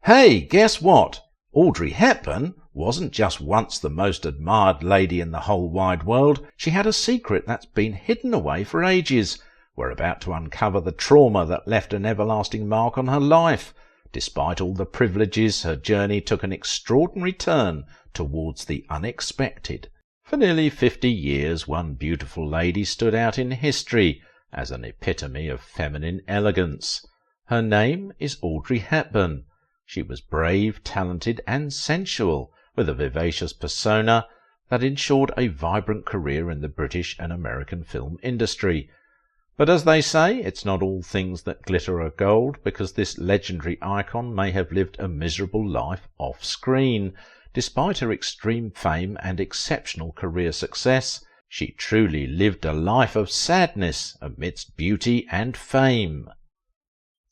Hey, guess what? Audrey Hepburn wasn't just once the most admired lady in the whole wide world. She had a secret that's been hidden away for ages. We're about to uncover the trauma that left an everlasting mark on her life. Despite all the privileges, her journey took an extraordinary turn towards the unexpected. For nearly 50 years, one beautiful lady stood out in history as an epitome of feminine elegance. Her name is Audrey Hepburn. She was brave, talented, and sensual, with a vivacious persona that ensured a vibrant career in the British and American film industry. But as they say, it's not all things that glitter are gold, because this legendary icon may have lived a miserable life off-screen. Despite her extreme fame and exceptional career success, she truly lived a life of sadness amidst beauty and fame.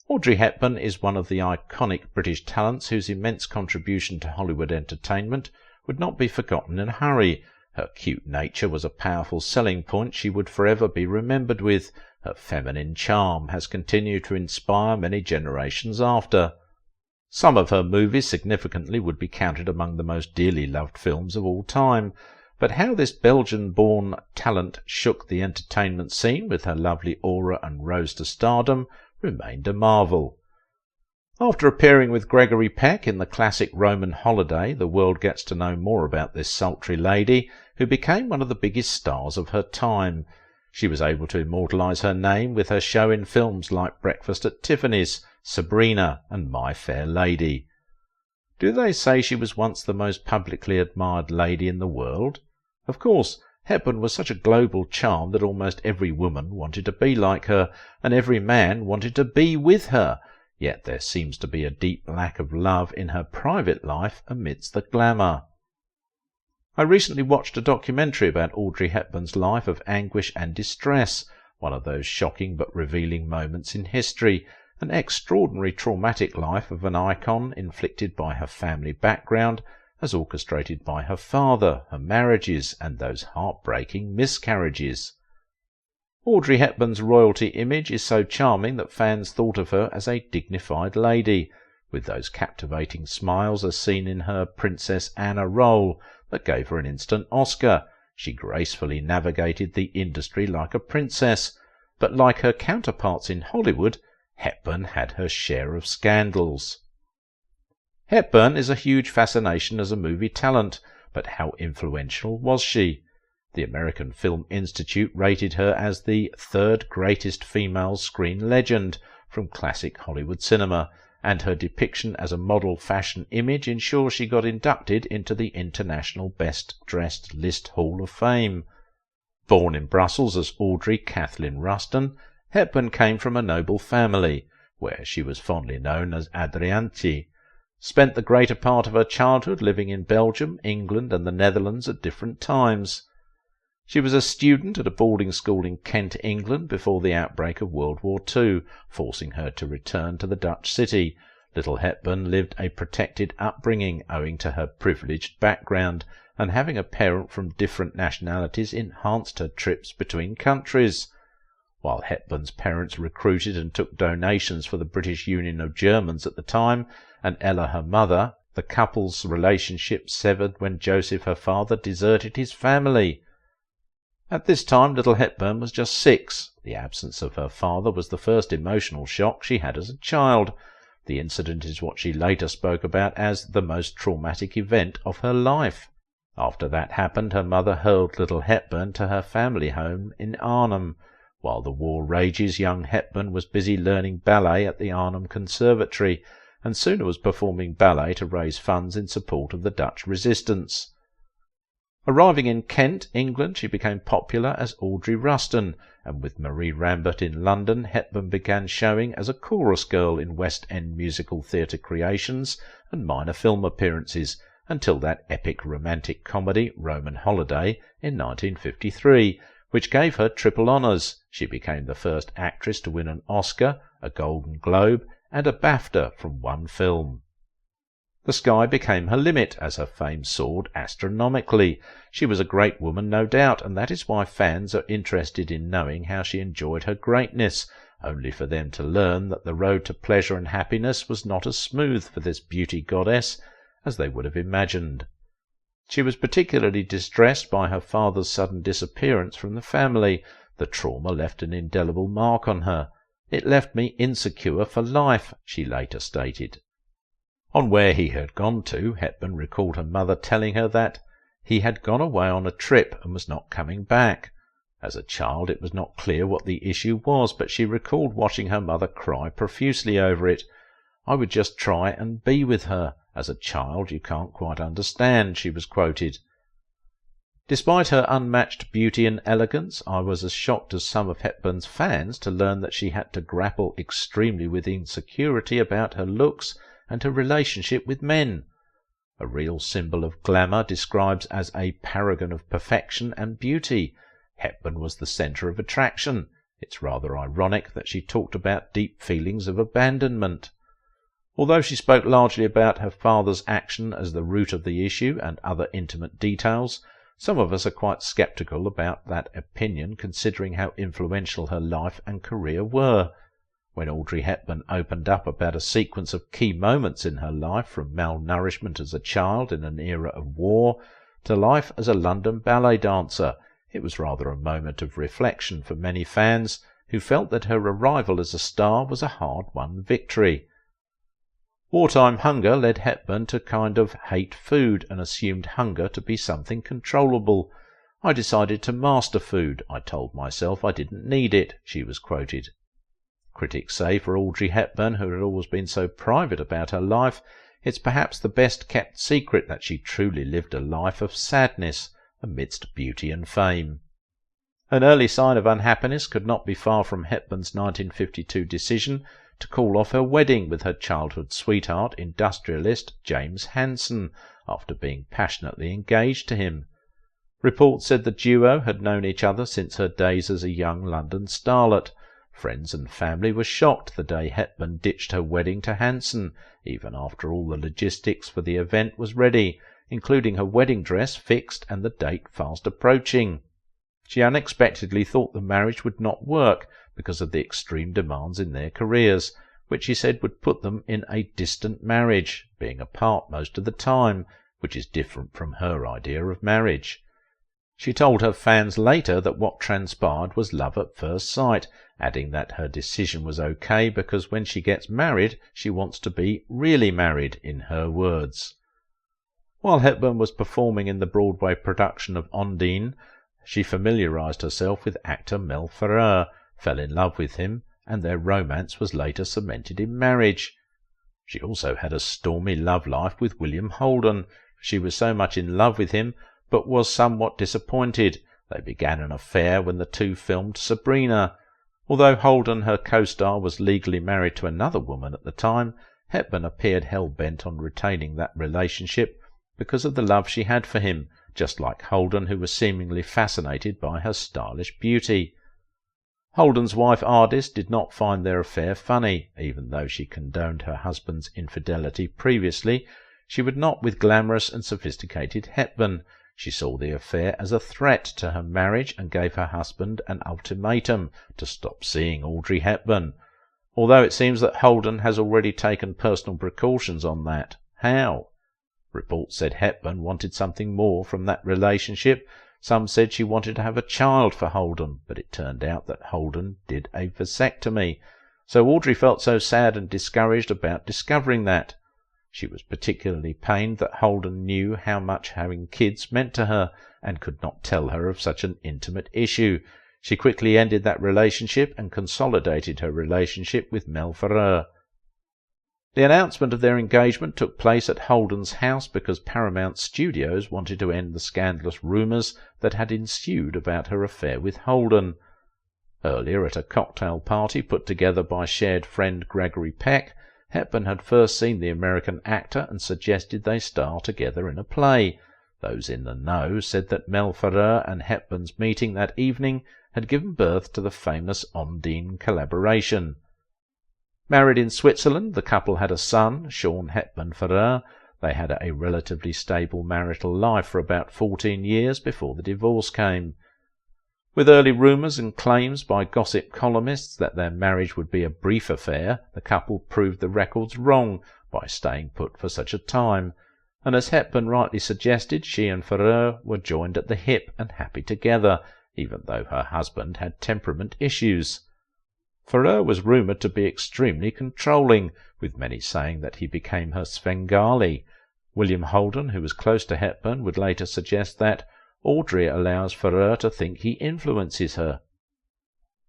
Audrey Hepburn is one of the iconic British talents whose immense contribution to Hollywood entertainment would not be forgotten in a hurry. Her cute nature was a powerful selling point she would forever be remembered with. Her feminine charm has continued to inspire many generations after. Some of her movies significantly would be counted among the most dearly loved films of all time. But how this Belgian-born talent shook the entertainment scene with her lovely aura and rose to stardom remained a marvel. After appearing with Gregory Peck in the classic Roman Holiday, the world gets to know more about this sultry lady, who became one of the biggest stars of her time. She was able to immortalise her name with her show in films like Breakfast at Tiffany's, Sabrina, and My Fair Lady. Do they say she was once the most publicly admired lady in the world? Of course, Hepburn was such a global charm that almost every woman wanted to be like her, and every man wanted to be with her. Yet there seems to be a deep lack of love in her private life amidst the glamour. I recently watched a documentary about Audrey Hepburn's life of anguish and distress, one of those shocking but revealing moments in history, an extraordinary traumatic life of an icon inflicted by her family background, as orchestrated by her father, her marriages, and those heartbreaking miscarriages. Audrey Hepburn's royalty image is so charming that fans thought of her as a dignified lady, with those captivating smiles as seen in her Princess Anna role that gave her an instant Oscar. She gracefully navigated the industry like a princess, but like her counterparts in Hollywood, Hepburn had her share of scandals. Hepburn is a huge fascination as a movie talent, but how influential was she? The American Film Institute rated her as the third greatest female screen legend from classic Hollywood cinema, and her depiction as a model fashion image ensures she got inducted into the International Best Dressed List Hall of Fame. Born in Brussels as Audrey Kathleen Ruston, Hepburn came from a noble family, where she was fondly known as Adriantje. Spent the greater part of her childhood living in Belgium, England, and the Netherlands at different times. She was a student at a boarding school in Kent, England, before the outbreak of World War II, forcing her to return to the Dutch city. Little Hepburn lived a protected upbringing owing to her privileged background, and having a parent from different nationalities enhanced her trips between countries. While Hepburn's parents recruited and took donations for the British Union of Germans at the time, and Ella, her mother, the couple's relationship severed when Joseph, her father, deserted his family. At this time, little Hepburn was just 6. The absence of her father was the first emotional shock she had as a child. The incident is what she later spoke about as the most traumatic event of her life. After that happened, her mother hurled little Hepburn to her family home in Arnhem. While the war rages, young Hepburn was busy learning ballet at the Arnhem Conservatory, and soon was performing ballet to raise funds in support of the Dutch resistance. Arriving in Kent, England, she became popular as Audrey Ruston, and with Marie Rambert in London, Hepburn began showing as a chorus girl in West End musical theatre creations and minor film appearances, until that epic romantic comedy Roman Holiday in 1953, which gave her triple honours. She became the first actress to win an Oscar, a Golden Globe, and a BAFTA from one film. The sky became her limit as her fame soared astronomically. She was a great woman, no doubt, and that is why fans are interested in knowing how she enjoyed her greatness, only for them to learn that the road to pleasure and happiness was not as smooth for this beauty goddess as they would have imagined. She was particularly distressed by her father's sudden disappearance from the family. The trauma left an indelible mark on her. "It left me insecure for life," she later stated. On where he had gone to, Hepburn recalled her mother telling her that he had gone away on a trip and was not coming back. As a child it was not clear what the issue was, but she recalled watching her mother cry profusely over it. "I would just try and be with her. As a child you can't quite understand," she was quoted. Despite her unmatched beauty and elegance, I was as shocked as some of Hepburn's fans to learn that she had to grapple extremely with insecurity about her looks and her relationship with men. A real symbol of glamour, described as a paragon of perfection and beauty, Hepburn was the centre of attraction. It's rather ironic that she talked about deep feelings of abandonment. Although she spoke largely about her father's action as the root of the issue and other intimate details, some of us are quite sceptical about that opinion, considering how influential her life and career were. When Audrey Hepburn opened up about a sequence of key moments in her life, from malnourishment as a child in an era of war to life as a London ballet dancer, it was rather a moment of reflection for many fans who felt that her arrival as a star was a hard-won victory. Wartime hunger led Hepburn to kind of hate food and assumed hunger to be something controllable. "I decided to master food. I told myself I didn't need it," she was quoted. Critics say for Audrey Hepburn, who had always been so private about her life, it's perhaps the best-kept secret that she truly lived a life of sadness amidst beauty and fame. An early sign of unhappiness could not be far from Hepburn's 1952 decision to call off her wedding with her childhood sweetheart, industrialist James Hansen, after being passionately engaged to him. Reports said the duo had known each other since her days as a young London starlet. Friends and family were shocked the day Hepburn ditched her wedding to Hansen, even after all the logistics for the event was ready, including her wedding dress fixed and the date fast approaching. She unexpectedly thought the marriage would not work because of the extreme demands in their careers, which she said would put them in a distant marriage, being apart most of the time, which is different from her idea of marriage. She told her fans later that what transpired was love at first sight, adding that her decision was okay because when she gets married she wants to be really married, in her words. While Hepburn was performing in the Broadway production of Ondine, she familiarised herself with actor Mel Ferrer, fell in love with him, and their romance was later cemented in marriage. She also had a stormy love life with William Holden. She was so much in love with him, but was somewhat disappointed. They began an affair when the two filmed Sabrina. Although Holden, her co-star, was legally married to another woman at the time, Hepburn appeared hell-bent on retaining that relationship because of the love she had for him, just like Holden, who was seemingly fascinated by her stylish beauty. Holden's wife Ardis did not find their affair funny. Even though she condoned her husband's infidelity previously, she would not with glamorous and sophisticated Hepburn. She saw the affair as a threat to her marriage and gave her husband an ultimatum to stop seeing Audrey Hepburn, although it seems that Holden has already taken personal precautions on that. How? Reports said Hepburn wanted something more from that relationship. Some said she wanted to have a child for Holden, but it turned out that Holden did a vasectomy. So Audrey felt so sad and discouraged about discovering that. She was particularly pained that Holden knew how much having kids meant to her and could not tell her of such an intimate issue. She quickly ended that relationship and consolidated her relationship with Mel Ferrer. The announcement of their engagement took place at Holden's house because Paramount Studios wanted to end the scandalous rumours that had ensued about her affair with Holden. Earlier, at a cocktail party put together by shared friend Gregory Peck, Hepburn had first seen the American actor and suggested they star together in a play. Those in the know said that Mel Ferrer and Hepburn's meeting that evening had given birth to the famous Ondine collaboration. Married in Switzerland, the couple had a son, Sean Hepburn Ferrer. They had a relatively stable marital life for about 14 years before the divorce came. With early rumours and claims by gossip columnists that their marriage would be a brief affair, the couple proved the records wrong by staying put for such a time, and as Hepburn rightly suggested, she and Ferrer were joined at the hip and happy together, even though her husband had temperament issues. Ferrer was rumoured to be extremely controlling, with many saying that he became her Svengali. William Holden, who was close to Hepburn, would later suggest that Audrey allows Ferrer to think he influences her.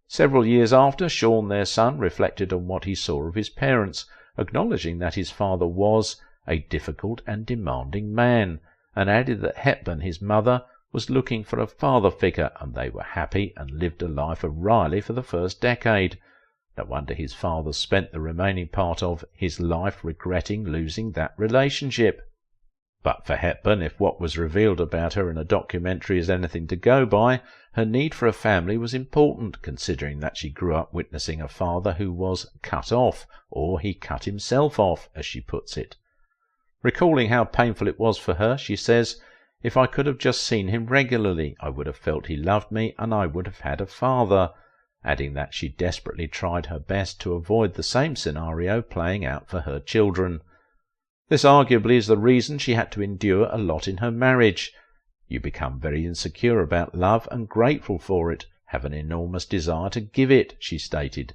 Several years after, Sean, their son, reflected on what he saw of his parents, acknowledging that his father was a difficult and demanding man, and added that Hepburn, his mother, was looking for a father figure, and they were happy and lived a life of Riley for the first decade. No wonder his father spent the remaining part of his life regretting losing that relationship. But for Hepburn, if what was revealed about her in a documentary is anything to go by, her need for a family was important, considering that she grew up witnessing a father who was cut off, or he cut himself off, as she puts it. Recalling how painful it was for her, she says, "If I could have just seen him regularly, I would have felt he loved me and I would have had a father," adding that she desperately tried her best to avoid the same scenario playing out for her children. This arguably is the reason she had to endure a lot in her marriage. You become very insecure about love and grateful for it, have an enormous desire to give it, she stated.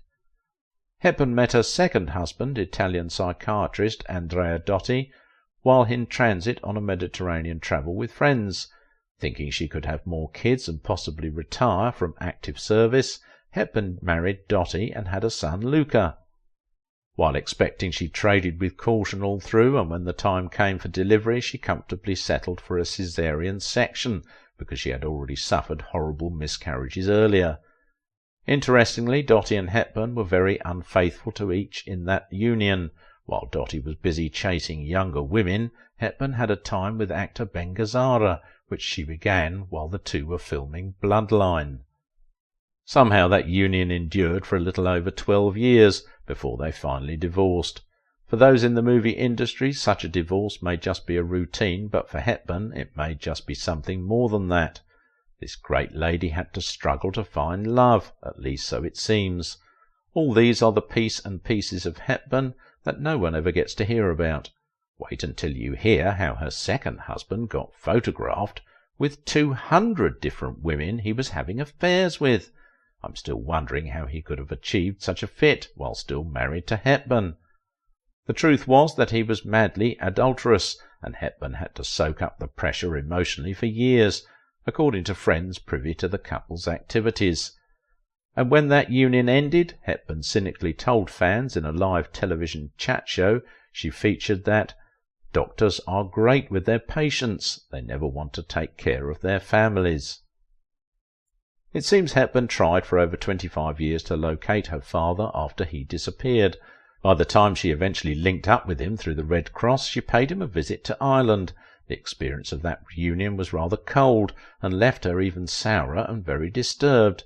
Hepburn met her second husband, Italian psychiatrist Andrea Dotti, while in transit on a Mediterranean travel with friends. Thinking she could have more kids and possibly retire from active service, Hepburn married Dotti and had a son, Luca. While expecting, she traded with caution all through, and when the time came for delivery she comfortably settled for a caesarean section, because she had already suffered horrible miscarriages earlier. Interestingly, Dotti and Hepburn were very unfaithful to each in that union. While Dotti was busy chasing younger women, Hepburn had a time with actor Ben Gazzara, which she began while the two were filming Bloodline. Somehow that union endured for a little over 12 years before they finally divorced. For those in the movie industry, such a divorce may just be a routine, but for Hepburn it may just be something more than that. This great lady had to struggle to find love, at least so it seems. All these are the piece and pieces of Hepburn that no one ever gets to hear about. Wait until you hear how her second husband got photographed with 200 different women he was having affairs with. I'm still wondering how he could have achieved such a fit while still married to Hepburn. The truth was that he was madly adulterous, and Hepburn had to soak up the pressure emotionally for years, according to friends privy to the couple's activities. And when that union ended, Hepburn cynically told fans in a live television chat show she featured that doctors are great with their patients, they never want to take care of their families. It seems Hepburn tried for over 25 years to locate her father after he disappeared. By the time she eventually linked up with him through the Red Cross, she paid him a visit to Ireland. The experience of that reunion was rather cold, and left her even sourer and very disturbed.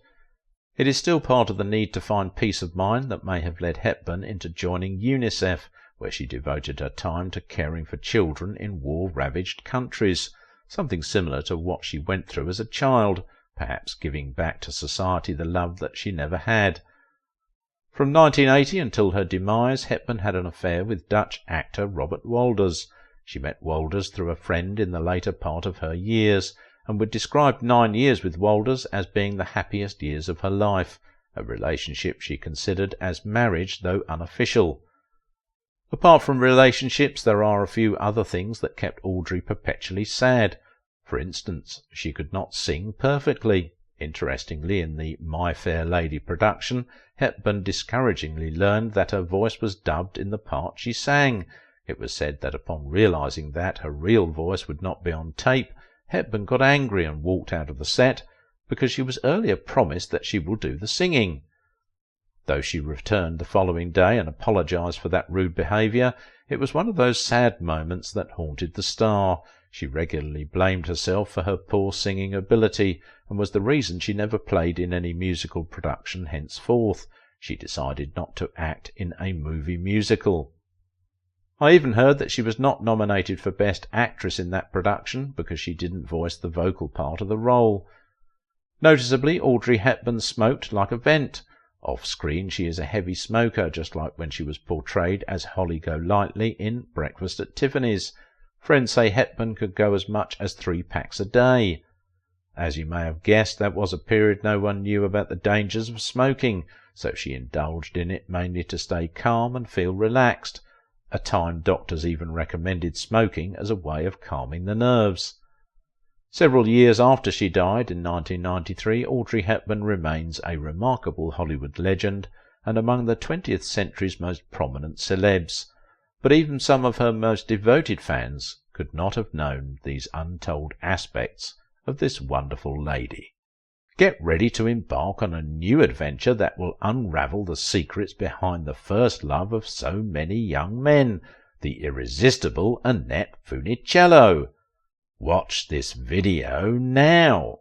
It is still part of the need to find peace of mind that may have led Hepburn into joining UNICEF, where she devoted her time to caring for children in war-ravaged countries, something similar to what she went through as a child, perhaps giving back to society the love that she never had. From 1980 until her demise, Hepburn had an affair with Dutch actor Robert Wolders. She met Wolders through a friend in the later part of her years, and would describe 9 years with Wolders as being the happiest years of her life, a relationship she considered as marriage though unofficial. Apart from relationships, there are a few other things that kept Audrey perpetually sad. For instance, she could not sing perfectly. Interestingly, in the My Fair Lady production, Hepburn discouragingly learned that her voice was dubbed in the part she sang. It was said that upon realizing that her real voice would not be on tape, Hepburn got angry and walked out of the set, because she was earlier promised that she will do the singing. Though she returned the following day and apologized for that rude behavior, it was one of those sad moments that haunted the star. She regularly blamed herself for her poor singing ability, and was the reason she never played in any musical production henceforth. She decided not to act in a movie musical. I even heard that she was not nominated for Best Actress in that production because she didn't voice the vocal part of the role. Noticeably, Audrey Hepburn smoked like a vent. Off-screen she is a heavy smoker, just like when she was portrayed as Holly Golightly in Breakfast at Tiffany's. Friends say Hepburn could go as much as 3 packs a day. As you may have guessed, that was a period no one knew about the dangers of smoking, so she indulged in it mainly to stay calm and feel relaxed. A time doctors even recommended smoking as a way of calming the nerves. Several years after she died in 1993, Audrey Hepburn remains a remarkable Hollywood legend and among the 20th century's most prominent celebs. But even some of her most devoted fans could not have known these untold aspects of this wonderful lady. Get ready to embark on a new adventure that will unravel the secrets behind the first love of so many young men, the irresistible Annette Funicello. Watch this video now.